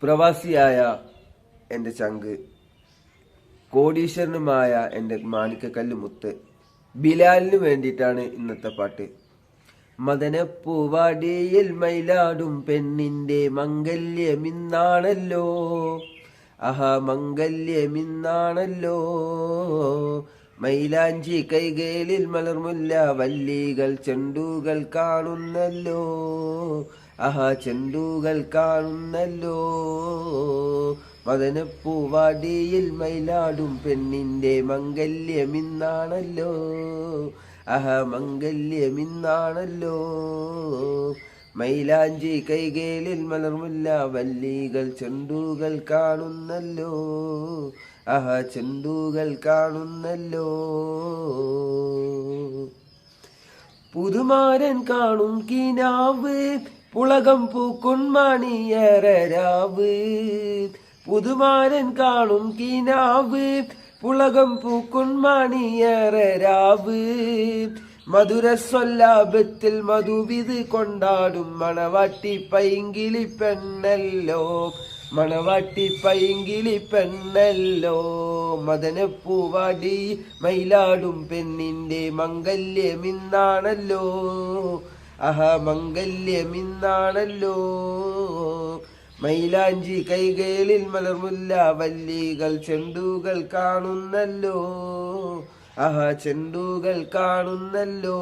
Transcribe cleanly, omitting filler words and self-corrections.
പ്രവാസിയായ എൻ്റെ ചങ്ക്, കോടീശ്വരനുമായ എൻ്റെ മാണിക്കക്കല്ല് മുത്ത് ബിലാലിന് വേണ്ടിയിട്ടാണ് ഇന്നത്തെ പാട്ട്. മദനപ്പൂവാടിയിൽ മയിലാടും പെണ്ണിൻ്റെ മംഗല്യമിന്നാണല്ലോ, ആഹാ മംഗല്യമിന്നാണല്ലോ. മൈലാഞ്ചി കൈകളിൽ മലർമുല്ല വല്ലികൾ ചെണ്ടുകൾ കാണുന്നല്ലോ, ആഹാ ചെണ്ടുകൾ കാണുന്നല്ലോ. മദനപ്പൂവാടിയിൽ മയിലാടും പെണ്ണിൻ്റെ മംഗല്യമിന്നാണല്ലോ, ആഹാ മംഗല്യമിന്നാണല്ലോ. മൈലാഞ്ചി കൈകളിൽ മലർമുല്ല വല്ലികൾ ചെണ്ടുകൾ കാണുന്നല്ലോ, ആഹാ ചെണ്ടുകൾ കാണുന്നല്ലോ. പുതുമാരൻ കാണും കിനാവ് പുളകം പൂക്കുൺ മണിയേറാവ്, പുതുമാരൻ കാണും കിനാവ് പുളകം പൂക്കുൺ മണിയേറാവ്. മധുരസ്വല്ലാപത്തിൽ മധുവിത് കൊണ്ടാടും മണവാട്ടി പൈങ്കിളി പെണ്ണല്ലോ, മണവാട്ടി പൈങ്കിളി പെണ്ണല്ലോ. മദനപ്പൂവാടി മയിലാടും പെണ്ണിൻ്റെ മംഗല്യമിന്നാണല്ലോ, ആഹാ മംഗല്യമിന്നാണല്ലോ. മൈലാഞ്ചി കൈകളിൽ മലർമുല്ല വല്ലികൾ ചെണ്ടുകൾ കാണുന്നല്ലോ, ആഹാ ചെണ്ടുകൾ കാണുന്നല്ലോ.